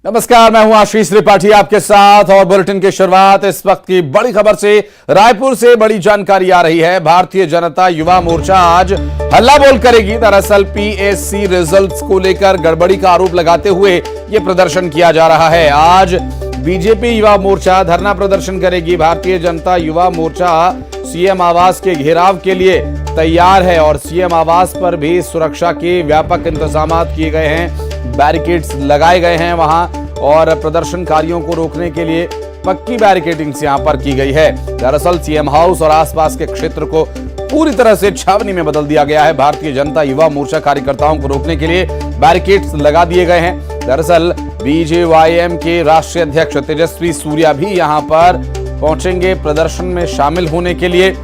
नमस्कार, मैं हूं आशीष त्रिपाठी आपके साथ और बुलेटिन की शुरुआत इस वक्त की बड़ी खबर से। रायपुर से बड़ी जानकारी आ रही है। भारतीय जनता युवा मोर्चा आज हल्ला बोल करेगी। दरअसल पीएससी रिजल्ट्स को लेकर गड़बड़ी का आरोप लगाते हुए यह प्रदर्शन किया जा रहा है। आज बीजेपी युवा मोर्चा धरना प्रदर्शन करेगी। भारतीय जनता युवा मोर्चा सीएम आवास के घेराव के लिए तैयार है और सीएम आवास पर भी सुरक्षा के व्यापक इंतजाम किए गए हैं। बैरिकेड्स लगाए गए हैं वहां और प्रदर्शनकारियों को रोकने के लिए पक्की बैरिकेडिंग्स यहां पर की गई है। दरअसल सीएम हाउस और आसपास के क्षेत्र को पूरी तरह से छावनी में बदल दिया गया है। भारतीय जनता युवा मोर्चा कार्यकर्ताओं को रोकने के लिए बैरिकेड्स लगा दिए गए हैं। दरअसल बीजेवाईएम के राष्ट्रीय अध्यक्ष तेजस्वी सूर्या भी यहां पर पहुंचेंगे प्रदर्शन में शामिल होने के लिए।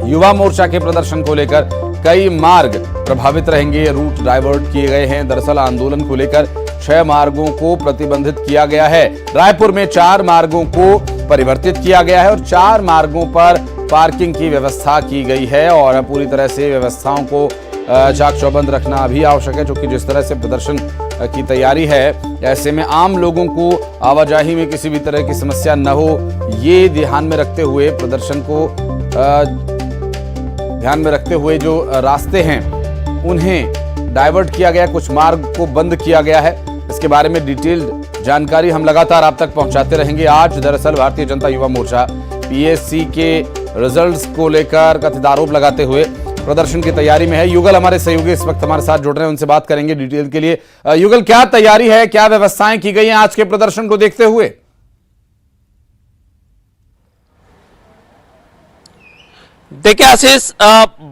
युवा मोर्चा के प्रदर्शन को लेकर कई मार्ग प्रभावित रहेंगे, रूट डाइवर्ट किए गए हैं। दरअसल आंदोलन को लेकर 6 मार्गों को प्रतिबंधित किया गया है। रायपुर में 4 मार्गों को परिवर्तित किया गया है और 4 मार्गों पर पार्किंग की व्यवस्था की गई है और पूरी तरह से व्यवस्थाओं को चाक चौबंद रखना भी आवश्यक है, क्योंकि जिस तरह से प्रदर्शन की तैयारी है ऐसे में आम लोगों को आवाजाही में किसी भी तरह की समस्या न हो, ये ध्यान में रखते हुए प्रदर्शन को ध्यान में रखते हुए जो रास्ते हैं उन्हें डाइवर्ट किया गया, कुछ मार्ग को बंद किया गया है। इसके बारे में डिटेल्ड जानकारी हम लगातार आप तक पहुंचाते रहेंगे। आज दरअसल भारतीय जनता युवा मोर्चा पीएससी के रिजल्ट्स को लेकर कथित आरोप लगाते हुए प्रदर्शन की तैयारी में है। युगल हमारे सहयोगी इस वक्त हमारे साथ जुड़ रहे हैं, उनसे बात करेंगे डिटेल के लिए। युगल, क्या तैयारी है, क्या व्यवस्थाएं की गई हैं आज के प्रदर्शन को देखते हुए? देखिए आशीष,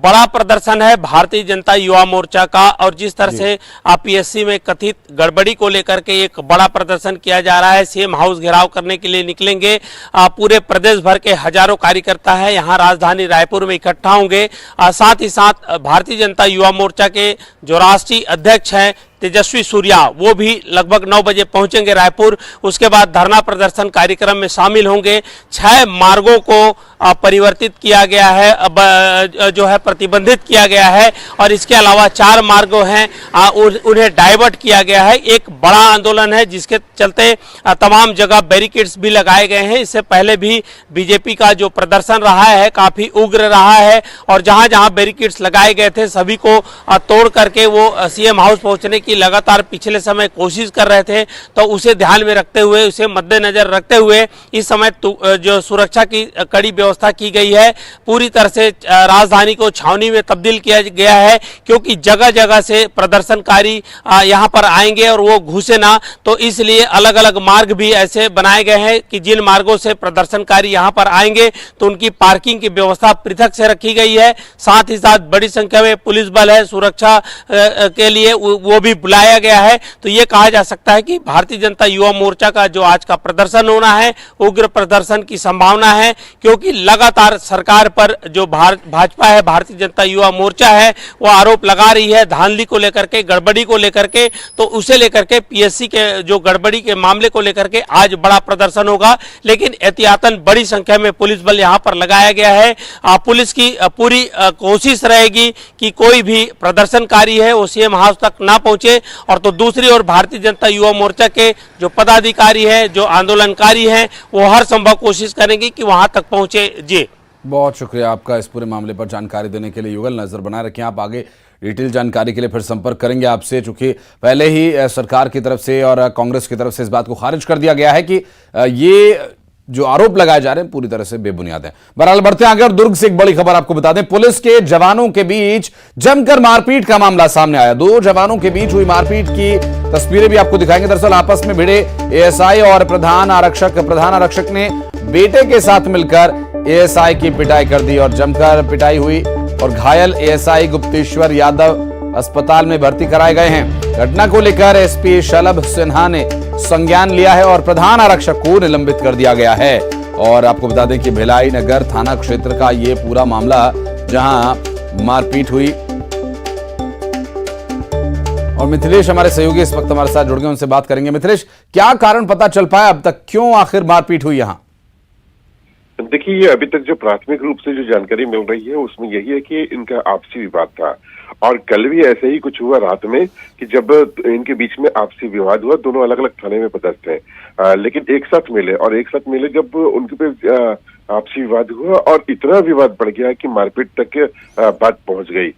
बड़ा प्रदर्शन है भारतीय जनता युवा मोर्चा का और जिस तरह से पीएससी में कथित गड़बड़ी को लेकर के एक बड़ा प्रदर्शन किया जा रहा है। सीएम हाउस घेराव करने के लिए निकलेंगे। पूरे प्रदेश भर के हजारों कार्यकर्ता है यहाँ राजधानी रायपुर में इकट्ठा होंगे। साथ ही साथ भारतीय जनता युवा मोर्चा के जो राष्ट्रीय अध्यक्ष हैं तेजस्वी सूर्या, वो भी लगभग 9 बजे पहुंचेंगे रायपुर। उसके बाद धरना प्रदर्शन कार्यक्रम में शामिल होंगे। 6 मार्गों को परिवर्तित किया गया है, जो है प्रतिबंधित किया गया है और इसके अलावा 4 मार्ग हैं उन्हें डाइवर्ट किया गया है। एक बड़ा आंदोलन है जिसके चलते तमाम जगह बैरिकेड्स भी लगाए गए हैं। इससे पहले भी बीजेपी का जो प्रदर्शन रहा है काफी उग्र रहा है और जहां जहां बैरिकेड्स लगाए गए थे सभी को तोड़ करके वो सीएम हाउस पहुंचने की लगातार पिछले समय कोशिश कर रहे थे। तो उसे ध्यान में रखते हुए, उसे मद्देनजर रखते हुए इस समय जो सुरक्षा की कड़ी व्यवस्था की गई है। पूरी तरह से राजधानी को छावनी में तब्दील किया गया है, क्योंकि जगह जगह से प्रदर्शनकारी यहां पर आएंगे और वो घुसे ना, तो इसलिए अलग अलग मार्ग भी ऐसे बनाए गए हैं कि जिन मार्गों से प्रदर्शनकारी यहां पर आएंगे तो उनकी पार्किंग की व्यवस्था पृथक से रखी गई है। साथ ही साथ बड़ी संख्या में पुलिस बल है, सुरक्षा के लिए वो भी बुलाया गया है। तो ये कहा जा सकता है कि भारतीय जनता युवा मोर्चा का जो आज का प्रदर्शन होना है उग्र प्रदर्शन की संभावना है, क्योंकि लगातार सरकार पर जो भाजपा है, भारतीय जनता युवा मोर्चा है, वो आरोप लगा रही है धांधली को लेकर के, गड़बड़ी को लेकर के। तो उसे लेकर के पीएससी के जो गड़बड़ी के मामले को लेकर के आज बड़ा प्रदर्शन होगा, लेकिन एहतियातन बड़ी संख्या में पुलिस बल यहां पर लगाया गया है। पुलिस की पूरी कोशिश रहेगी कि कोई भी प्रदर्शनकारी है वो सीएम हाउस तक ना पहुंचे। और तो दूसरी ओर भारतीय जनता युवा मोर्चा के जो पदाधिकारी हैं, जो आंदोलनकारी हैं, वो हर संभव कोशिश करेंगे कि वहां तक पहुंचे। जी, बहुत शुक्रिया आपका इस पूरे मामले पर जानकारी देने के लिए। युगल, नजर बनाए रखें आप, आगे डिटेल जानकारी के लिए फिर संपर्क करेंगे आपसे, चूंकि पहले ही सरकार की तरफ से और कांग्रेस की तरफ से इस बात को खारिज कर दिया गया है कि ये जो आरोप लगाए जा रहे हैं पूरी तरह से बेबुनियाद है। बहरहाल बढ़ते हैं आगे और दुर्ग से एक बड़ी खबर आपको बता दें। पुलिस के जवानों के बीच जमकर मारपीट का मामला सामने आया। 2 जवानों के बीच हुई मारपीट की तस्वीरें भी आपको दिखाएंगे। दरअसल आपस में भिड़े एएसआई और प्रधान आरक्षक ने बेटे के साथ मिलकर एएसआई की पिटाई कर दी और जमकर पिटाई हुई और घायल एएसआई गुप्तेश्वर यादव अस्पताल में भर्ती कराए गए हैं। घटना को लेकर एसपी शलभ सिन्हा ने संज्ञान लिया है और प्रधान आरक्षक को निलंबित कर दिया गया है। और आपको बता दें कि भिलाई नगर थाना क्षेत्र का ये पूरा मामला जहां मारपीट हुई। और मिथिलेश हमारे सहयोगी इस वक्त हमारे साथ जुड़ गए, उनसे बात करेंगे। मिथिलेश, क्या कारण पता चल पाया अब तक, क्यों आखिर मारपीट हुई यहाँ? देखिए, अभी तक जो प्राथमिक रूप से जो जानकारी मिल रही है उसमें यही है कि इनका आपसी विवाद था और कल भी ऐसे ही कुछ हुआ रात में कि जब इनके बीच में आपसी विवाद हुआ, दोनों अलग अलग थाने में पदस्थ हैं, लेकिन एक साथ मिले जब उनके पे आपसी विवाद हुआ और इतना विवाद बढ़ गया कि मारपीट तक बात पहुंच गई।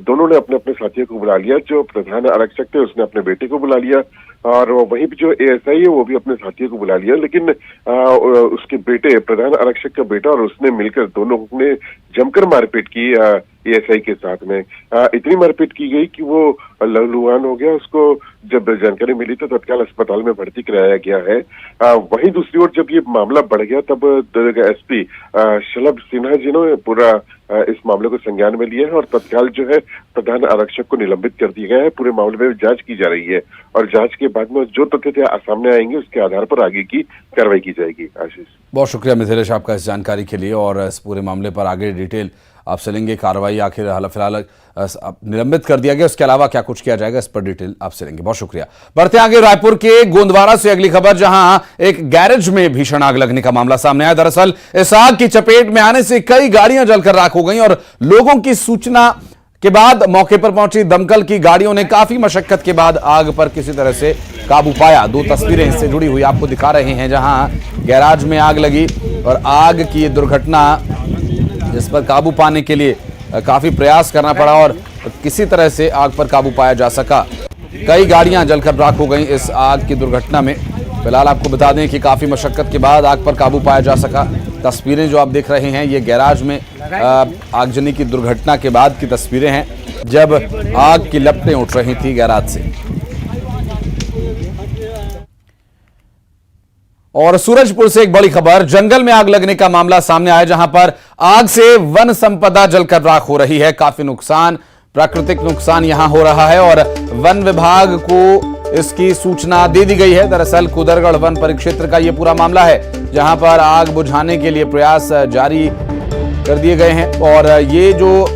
दोनों ने अपने अपने साथियों को बुला लिया। जो प्रधान आरक्षक थे उसने अपने बेटे को बुला लिया और वहीं पे जो एएसआई है वो भी अपने साथियों को बुला लिया, लेकिन उसके बेटे, प्रधान आरक्षक का बेटा और उसने मिलकर दोनों ने जमकर मारपीट की एएसआई के साथ में। इतनी मारपीट की गई कि वो लहूलुहान हो गया। उसको जब जानकारी मिली तो तत्काल अस्पताल में भर्ती कराया गया है। वहीं दूसरी ओर जब ये मामला बढ़ गया तब एसपी शलभ सिन्हा जी ने पूरा इस मामले को संज्ञान में लिया है और तत्काल जो है प्रधान आरक्षक को निलंबित कर दिया गया है। पूरे मामले में जांच की जा रही है और जांच के बाद में जो तथ्य सामने आएंगे उसके आधार पर आगे की कार्रवाई की जाएगी। आशीष, बहुत शुक्रिया मिथिलेश आपका इस जानकारी के लिए और इस पूरे मामले पर आगे डिटेल आपसे लेंगे। कार्रवाई आखिर हाल फिलहाल निलंबित कर दिया गया, उसके अलावा क्या कुछ किया जाएगा इस पर डिटेल आपसे लेंगे। बहुत शुक्रिया। बढ़ते आगे रायपुर के गोंदवाड़ा से अगली खबर, जहां एक गैरेज में भीषण आग लगने का मामला सामने आया। दरअसल इस आग की चपेट में आने से कई गाड़ियां जलकर राख हो गई और लोगों की सूचना के बाद मौके पर पहुंची दमकल की गाड़ियों ने काफी मशक्कत के बाद आग पर किसी तरह से काबू पाया। दो तस्वीरें इससे जुड़ी हुई आपको दिखा रहे हैं, जहां गैराज में आग लगी और आग की दुर्घटना जिस पर काबू पाने के लिए काफी प्रयास करना पड़ा और किसी तरह से आग पर काबू पाया जा सका। कई गाड़ियां जलकर राख हो गई इस आग की दुर्घटना में। फिलहाल आपको बता दें कि काफी मशक्कत के बाद आग पर काबू पाया जा सका। तस्वीरें जो आप देख रहे हैं ये गैराज में आगजनी की दुर्घटना के बाद की तस्वीरें हैं, जब आग की लपटें उठ रही थी गैराज से। और सूरजपुर से एक बड़ी खबर, जंगल में आग लगने का मामला सामने आया, जहां पर आग से वन संपदा जलकर राख हो रही है। काफी नुकसान, प्राकृतिक नुकसान यहां हो रहा है और वन विभाग को इसकी सूचना दे दी गई है। दरअसल कुदरगढ़ वन परिक्षेत्र का यह पूरा मामला है, जहां पर आग बुझाने के लिए प्रयास जारी कर दिए गए हैं। और ये जो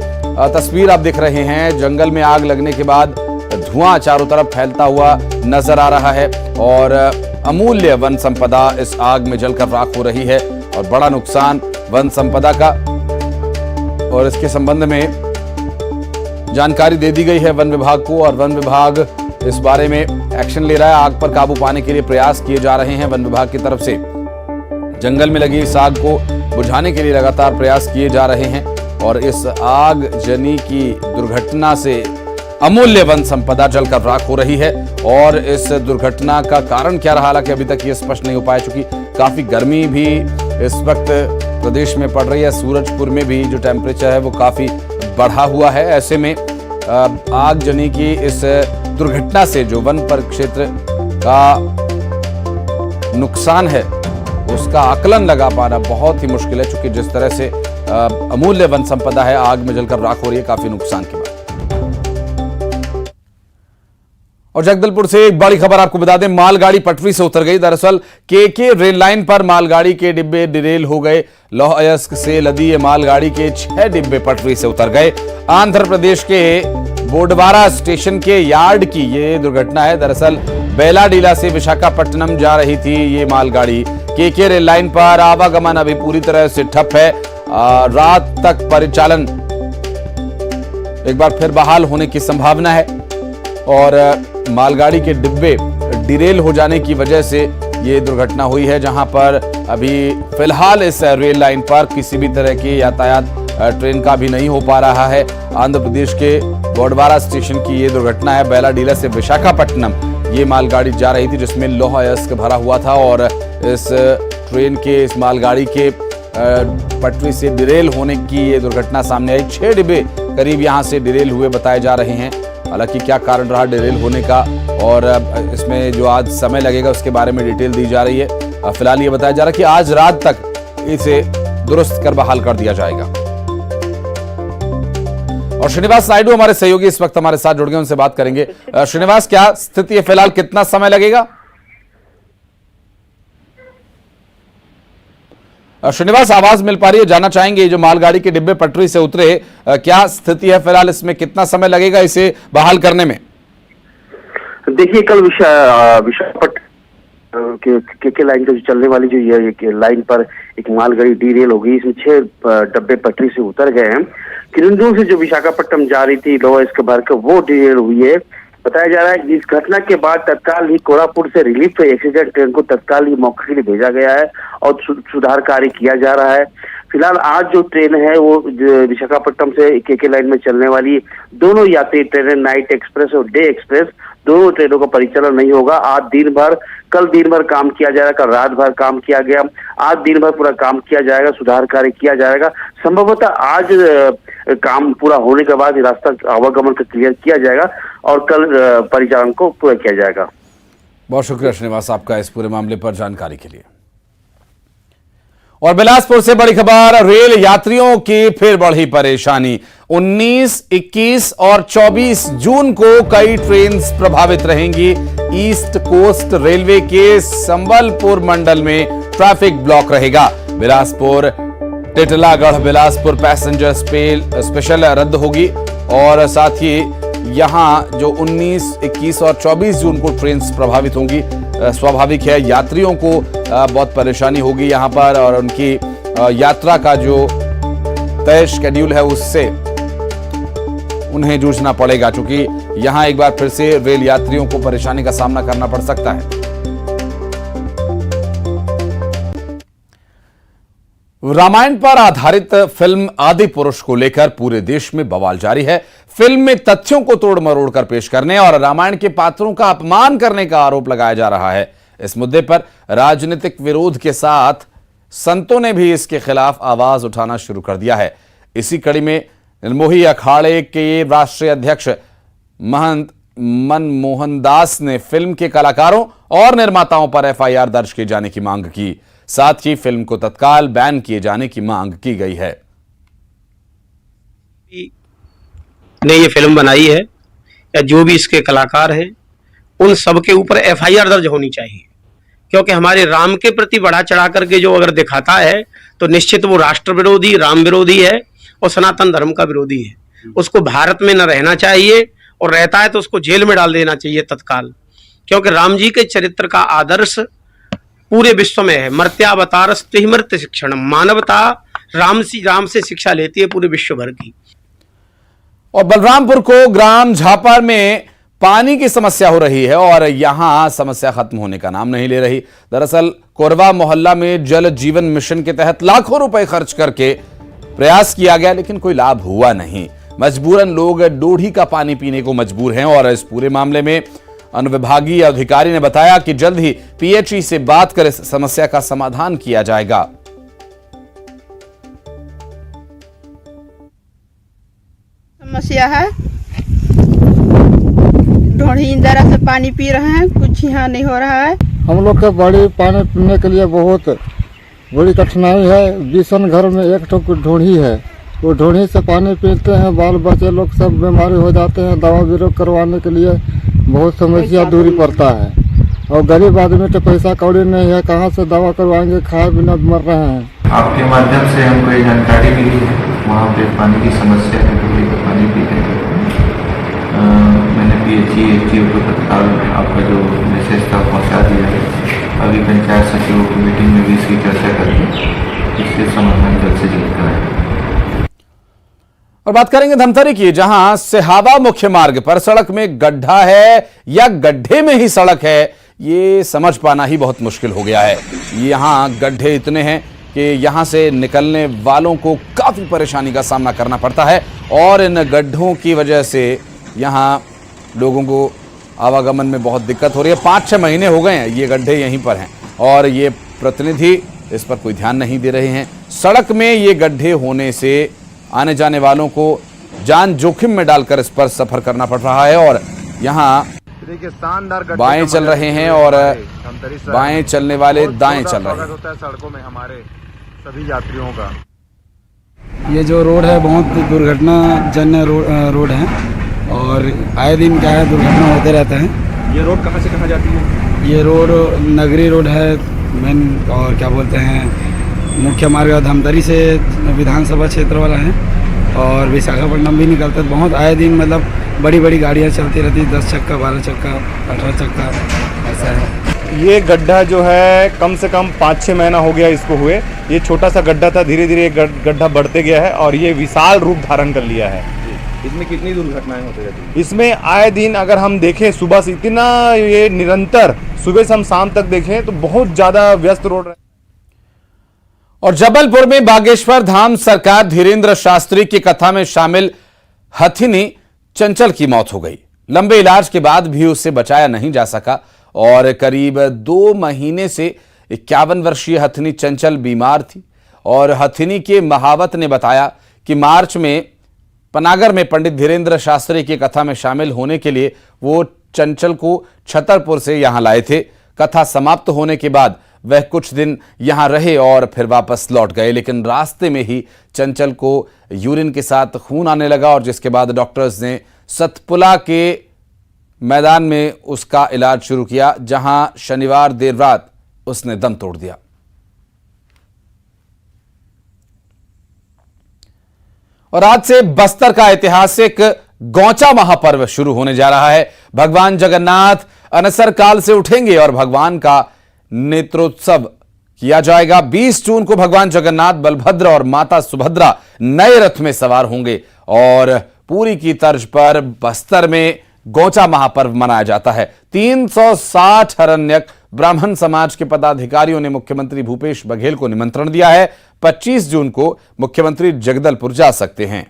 तस्वीर आप देख रहे हैं, जंगल में आग लगने के बाद धुआं चारों तरफ फैलता हुआ नजर आ रहा है और अमूल्य वन संपदा इस आग में जलकर राख हो रही है और बड़ा नुकसान वन संपदा का। और इसके संबंध में जानकारी दे दी गई है वन विभाग को और वन विभाग इस बारे में एक्शन ले रहा है। आग पर काबू पाने के लिए प्रयास किए जा रहे हैं वन विभाग की तरफ से। जंगल में लगी इस आग को बुझाने के लिए लगातार प्रयास किए जा रहे हैं और इस आगजनी की दुर्घटना से अमूल्य वन संपदा जलकर राख हो रही है। और इस दुर्घटना का कारण क्या रहा, हालांकि अभी तक ये स्पष्ट नहीं हो पाया, चूंकि काफी गर्मी भी इस वक्त प्रदेश में पड़ रही है। सूरजपुर में भी जो टेम्परेचर है वो काफी बढ़ा हुआ है। ऐसे में आगजनी की इस दुर्घटना से जो वन परिक्षेत्र का नुकसान है उसका आकलन लगा पाना बहुत ही मुश्किल है, चूंकि जिस तरह से अमूल्य वन संपदा है आग में जलकर राख हो रही है काफी नुकसान के बाद। और जगदलपुर से एक बड़ी खबर आपको बता दें, मालगाड़ी पटरी से उतर गई। दरअसल केके रेल लाइन पर मालगाड़ी के डिब्बे डिरेल हो गए। लौह अयस्क से लदी ये मालगाड़ी के 6 डिब्बे पटरी से उतर गए। आंध्र प्रदेश के बोडवारा स्टेशन के यार्ड की ये दुर्घटना है। दरअसल बेलाडीला से विशाखापट्टनम जा रही थी ये मालगाड़ी। केके रेल लाइन पर आवागमन अभी पूरी तरह से ठप है। रात तक परिचालन एक बार फिर बहाल होने की संभावना है और मालगाड़ी के डिब्बे डिरेल हो जाने की वजह से ये दुर्घटना हुई है, जहां पर अभी फिलहाल इस रेल लाइन पर किसी भी तरह की यातायात ट्रेन का भी नहीं हो पा रहा है। आंध्र प्रदेश के बोडवारा स्टेशन की ये दुर्घटना है। बेलाडीला से विशाखापट्टनम ये मालगाड़ी जा रही थी जिसमें लौह अयस्क भरा हुआ था और इस ट्रेन के, इस मालगाड़ी के पटरी से डिरेल होने की ये दुर्घटना सामने आई। 6 डिब्बे करीब यहां से डिरेल हुए बताए जा रहे हैं। हालांकि क्या कारण रहा डिरेल होने का और इसमें जो आज समय लगेगा उसके बारे में डिटेल दी जा रही है। फिलहाल ये बताया जा रहा है कि आज रात तक इसे दुरुस्त कर बहाल कर दिया जाएगा। और श्रीनिवास नायडू हमारे सहयोगी इस वक्त हमारे साथ जुड़ गए, उनसे बात करेंगे। श्रीनिवास, क्या स्थिति है फिलहाल, कितना समय लगेगा? श्रीनिवास, आवाज मिल पा रही है? जानना चाहेंगे जो मालगाड़ी के डिब्बे पटरी से उतरे, क्या स्थिति है फिलहाल, इसमें कितना समय लगेगा इसे बहाल करने में? देखिए, कल विशाखापट्टनम के लाइन जो चलने वाली जो ये लाइन पर एक मालगाड़ी डीरेल हो गई। इसमें 6 डब्बे पटरी से उतर गए हैं। किरंदुल से जो विशाखापट्टनम जा रही थी लोअर इसके भर के, वो डिटेल हुई है। बताया जा रहा है कि इस घटना के बाद तत्काल ही कोरापुट से रिलीफ एक्सीडेंट ट्रेन को तत्काल ही मौके के लिए भेजा गया है और सुधार कार्य किया जा रहा है। फिलहाल आज जो ट्रेन है वो विशाखापट्टनम से केके लाइन में चलने वाली दोनों यात्री ट्रेनें, नाइट एक्सप्रेस और डे एक्सप्रेस, दोनों ट्रेनों का परिचालन नहीं होगा। आज दिन भर, कल दिन भर काम किया जाएगा, कल रात भर काम किया गया, आज दिन भर पूरा काम किया जाएगा, सुधार कार्य किया जाएगा। संभवतः आज काम पूरा होने के बाद रास्ता आवागमन का क्लियर किया जाएगा और कल परिचालन को पूरा किया जाएगा। बहुत शुक्रिया श्रीनिवास आपका इस पूरे मामले पर जानकारी के लिए। और बिलासपुर से बड़ी खबर, रेल यात्रियों की फिर बढ़ी परेशानी। 19, 21 और 24 जून को कई ट्रेन प्रभावित रहेंगी। ईस्ट कोस्ट रेलवे के संबलपुर मंडल में ट्रैफिक ब्लॉक रहेगा। बिलासपुर टिटलागढ़ बिलासपुर पैसेंजर स्पेशल रद्द होगी और साथ ही यहां जो 19, 21 और 24 जून को ट्रेन प्रभावित होंगी। स्वाभाविक है, यात्रियों को बहुत परेशानी होगी यहां पर और उनकी यात्रा का जो तय शेड्यूल है उससे उन्हें जूझना पड़ेगा, क्योंकि यहां एक बार फिर से रेल यात्रियों को परेशानी का सामना करना पड़ सकता है। रामायण पर आधारित फिल्म आदि पुरुष को लेकर पूरे देश में बवाल जारी है। फिल्म में तथ्यों को तोड़ मरोड़ कर पेश करने और रामायण के पात्रों का अपमान करने का आरोप लगाया जा रहा है। इस मुद्दे पर राजनीतिक विरोध के साथ संतों ने भी इसके खिलाफ आवाज उठाना शुरू कर दिया है। इसी कड़ी में निर्मोही अखाड़े के राष्ट्रीय अध्यक्ष महंत मनमोहन दास ने फिल्म के कलाकारों और निर्माताओं पर एफआईआर दर्ज किए जाने की मांग की। साथ ही फिल्म को तत्काल बैन किए जाने की मांग की गई है। ने ये फिल्म बनाई है या जो भी इसके कलाकार हैं, उन सब के ऊपर एफआईआर दर्ज होनी चाहिए, क्योंकि हमारे राम के प्रति बढ़ा चढ़ा करके जो अगर दिखाता है तो निश्चित वो राष्ट्र विरोधी, राम विरोधी है और सनातन धर्म का विरोधी है। उसको भारत में न रहना चाहिए और रहता है तो उसको जेल में डाल देना चाहिए तत्काल, क्योंकि राम जी के चरित्र का आदर्श पूरे विश्व में है। मर्त्यावतारस्ते मर्त्य शिक्षण, मानवता राम से शिक्षा लेती है पूरे विश्व भर की। और बलरामपुर को ग्राम झापर में पानी की समस्या हो रही है और यहां समस्या खत्म होने का नाम नहीं ले रही। दरअसल कोरवा मोहल्ला में जल जीवन मिशन के तहत लाखों रुपए खर्च करके प्रयास किया गया, लेकिन कोई लाभ हुआ नहीं। मजबूरन लोग डोढ़ी का पानी पीने को मजबूर हैं और इस पूरे मामले में अनुविभागीय अधिकारी ने बताया कि जल्द ही पीएचई से बात कर इस समस्या का समाधान किया जाएगा। समस्या है, ढोढ़ी इंदरा से पानी पी रहे हैं, कुछ यहाँ नहीं हो रहा है। हम लोग के बड़ी पानी पीने के लिए बहुत बड़ी कठिनाई है। 20 घर में एक ठोक ढोढ़ी है, वो ढोढ़ी से पानी पीते हैं। बाल बच्चे लोग सब बीमारी हो जाते हैं। दवा बीरो करवाने के लिए बहुत समस्या दूरी पड़ता है और गरीब आदमी तो पैसा कौड़ी नहीं है, कहाँ से दवा करवाएंगे, खाए बिना मर रहे हैं। आपके माध्यम से हमको ये जानकारी मिली है, वहाँ पे पानी की समस्या है, ढोढ़ी का पानी पीते हैं। मैंने पीएचई एचईओ को तत्काल आपका जो मैसेज था पहुँचा दिया है। अभी पंचायत सचिवों की मीटिंग में भी इसकी चर्चा करके इससे समाधान जल्द से जल्द कराएंगे। और बात करेंगे धमतरी की, जहां सिहावा मुख्य मार्ग पर सड़क में गड्ढा है या गड्ढे में ही सड़क है, ये समझ पाना ही बहुत मुश्किल हो गया है। यहां गड्ढे इतने हैं कि यहां से निकलने वालों को काफी परेशानी का सामना करना पड़ता है और इन गड्ढों की वजह से यहां लोगों को आवागमन में बहुत दिक्कत हो रही है। 5-6 महीने हो गए हैं ये गड्ढे यहीं पर हैं और ये प्रतिनिधि इस पर कोई ध्यान नहीं दे रहे हैं। सड़क में ये गड्ढे होने से आने जाने वालों को जान जोखिम में डालकर इस पर सफर करना पड़ रहा है और यहाँ बाएं चल रहे हैं और बाएं चलने वाले दाएं चल रहे हैं। सड़कों में हमारे सभी यात्रियों का ये जो रोड है बहुत दुर्घटना जन्य रोड है और आए दिन क्या है दुर्घटना होते रहते हैं। ये रोड कहाँ से कहाँ जाती है? ये रोड नगरी रोड है मेन, और क्या बोलते हैं मुख्य मार्ग धमतरी से विधानसभा क्षेत्र वाला है और विशाखापट्टनम भी निकलता है। बहुत आए दिन मतलब बड़ी बड़ी गाड़ियाँ चलती रहती, 10 चक्का, 12 चक्का, 18 चक्का, ऐसा है। ये गड्ढा जो है कम से कम 5-6 महीना हो गया इसको हुए। ये छोटा सा गड्ढा था, धीरे धीरे गड्ढा बढ़ते गया है और ये विशाल रूप धारण कर लिया है। इसमें कितनी दुर्घटनाएं होती रहती हैं? इसमें आए दिन अगर हम देखें सुबह से इतना ये निरंतर, सुबह से हम शाम तक देखें तो बहुत ज्यादा व्यस्त रोड है। और जबलपुर में बागेश्वर धाम सरकार धीरेन्द्र शास्त्री की कथा में शामिल हथिनी चंचल की मौत हो गई। लंबे इलाज के बाद भी उसे बचाया नहीं जा सका और करीब 2 महीने से 51 वर्षीय हथिनी चंचल बीमार थी। और हथिनी के महावत ने बताया कि मार्च में पनागर में पंडित धीरेन्द्र शास्त्री की कथा में शामिल होने के लिए वो चंचल को छतरपुर से यहां लाए थे। कथा समाप्त होने के बाद वह कुछ दिन यहां रहे और फिर वापस लौट गए, लेकिन रास्ते में ही चंचल को यूरिन के साथ खून आने लगा और जिसके बाद डॉक्टर्स ने सतपुला के मैदान में उसका इलाज शुरू किया, जहां शनिवार देर रात उसने दम तोड़ दिया। और आज से बस्तर का ऐतिहासिक गौचा महापर्व शुरू होने जा रहा है। भगवान जगन्नाथ अनसर काल से उठेंगे और भगवान का नेत्रोत्सव किया जाएगा। 20 जून को भगवान जगन्नाथ, बलभद्र और माता सुभद्रा नए रथ में सवार होंगे और पूरी की तर्ज पर बस्तर में गौचा महापर्व मनाया जाता है। 360 हरण्यक ब्राह्मण समाज के पदाधिकारियों ने मुख्यमंत्री भूपेश बघेल को निमंत्रण दिया है। 25 जून को मुख्यमंत्री जगदलपुर जा सकते हैं।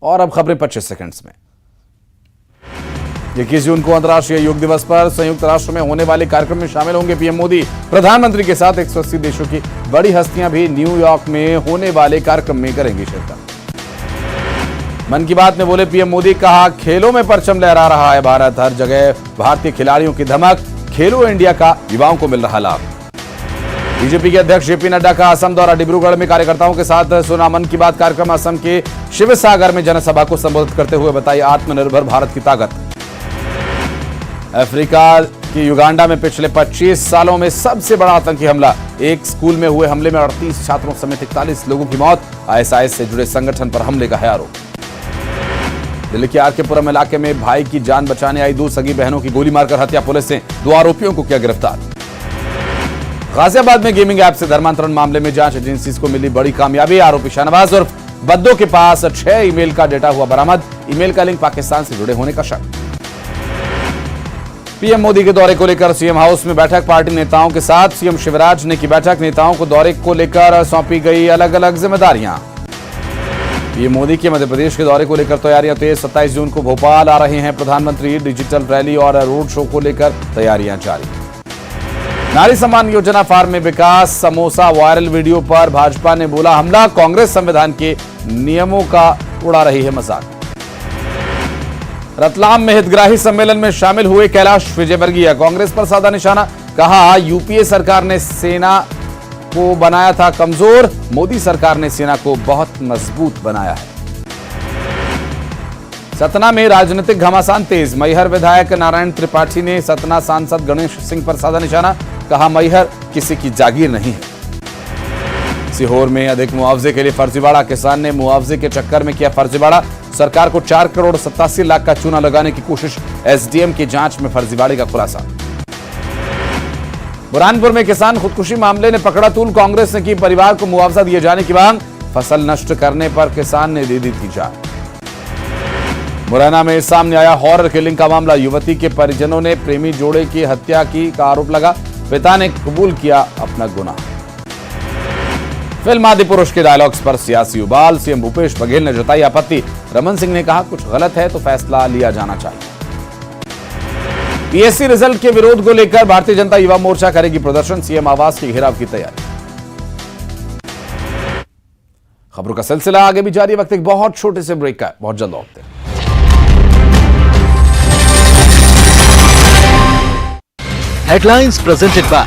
और अब खबरें 25 सेकंड्स में। 21 जून को अंतर्राष्ट्रीय योग दिवस पर संयुक्त राष्ट्र में होने वाले कार्यक्रम में शामिल होंगे पीएम मोदी। प्रधानमंत्री के साथ 180 देशों की बड़ी हस्तियां भी न्यूयॉर्क में होने वाले कार्यक्रम में करेंगी शिरकत। मन की बात में बोले पीएम मोदी, कहा खेलों में परचम लहरा रहा है भारत, हर जगह भारतीय खिलाड़ियों की धमक, खेलो इंडिया का युवाओं को मिल रहा लाभ। बीजेपी के अध्यक्ष जेपी नड्डा का असम दौरा, डिब्रूगढ़ में कार्यकर्ताओं के साथ सुना मन की बात कार्यक्रम। असम के शिवसागर में जनसभा को संबोधित करते हुए बताई आत्मनिर्भर भारत की ताकत। अफ्रीका के युगांडा में पिछले 25 सालों में सबसे बड़ा आतंकी हमला, एक स्कूल में हुए हमले में 38 छात्रों समेत 41 लोगों की मौत। आईएसआईएस से जुड़े संगठन पर हमले का है आरोप। दिल्ली के आरके पुरम इलाके में भाई की जान बचाने आई 2 सगी बहनों की गोली मारकर हत्या, पुलिस ने 2 आरोपियों को किया गिरफ्तार। गाजियाबाद में गेमिंग ऐप से धर्मांतरण मामले में जांच एजेंसी को मिली बड़ी कामयाबी। आरोपी शाहनवाज उर्फ बद्दो के पास 6 ईमेल का डेटा हुआ बरामद। ईमेल का लिंक पाकिस्तान से जुड़े होने का शक। पीएम मोदी के दौरे को लेकर सीएम हाउस में बैठक, पार्टी नेताओं के साथ सीएम शिवराज ने की बैठक। नेताओं को दौरे को लेकर सौंपी गई अलग अलग जिम्मेदारियां। पीएम मोदी के मध्य प्रदेश के दौरे को लेकर तैयारियां तेज। 27 जून को भोपाल आ रहे हैं प्रधानमंत्री। डिजिटल रैली और रोड शो को लेकर तैयारियां जारी। नारी सम्मान योजना फार्म में विकास, समोसा वायरल वीडियो पर भाजपा ने बोला हमला, कांग्रेस संविधान के नियमों का उड़ा रही है मजाक। रतलाम में हितग्राही सम्मेलन में शामिल हुए कैलाश विजयवर्गीय, कांग्रेस पर साधा निशाना, कहा यूपीए सरकार ने सेना को बनाया था कमजोर, मोदी सरकार ने सेना को बहुत मजबूत बनाया है। सतना में राजनीतिक घमासान तेज, मैहर विधायक नारायण त्रिपाठी ने सतना सांसद गणेश सिंह पर साधा निशाना, कहा मैहर किसी की जागीर नहीं है। सीहोर में अधिक मुआवजे के लिए फर्जीवाड़ा, किसान ने मुआवजे के चक्कर में किया फर्जीवाड़ा, सरकार को 4 करोड़ 87 लाख का चूना लगाने की कोशिश, एसडीएम की जांच में फर्जीवाड़े का खुलासा। बुरहानपुर में किसान खुदकुशी मामले ने पकड़ा तूल, कांग्रेस ने की परिवार को मुआवजा दिए जाने की मांग, फसल नष्ट करने पर किसान ने दे दी थी जान। मुरैना में सामने आया हॉरर किलिंग का मामला, युवती के परिजनों ने प्रेमी जोड़े की हत्या की का आरोप लगा, पिता ने कबूल किया अपना गुनाह। फिल्म आदि पुरुष के डायलॉग्स पर सियासी उबाल, सीएम भूपेश बघेल ने जताई आपत्ति, रमन सिंह ने कहा कुछ गलत है तो फैसला लिया जाना चाहिए। पीएससी रिजल्ट के विरोध को लेकर भारतीय जनता युवा मोर्चा करेगी प्रदर्शन, सीएम आवास के घेराव की तैयारी। खबरों का सिलसिला आगे भी जारी, वक्त एक बहुत छोटे से ब्रेक का है, बहुत जल्द लौटते हैं। Headlines presented by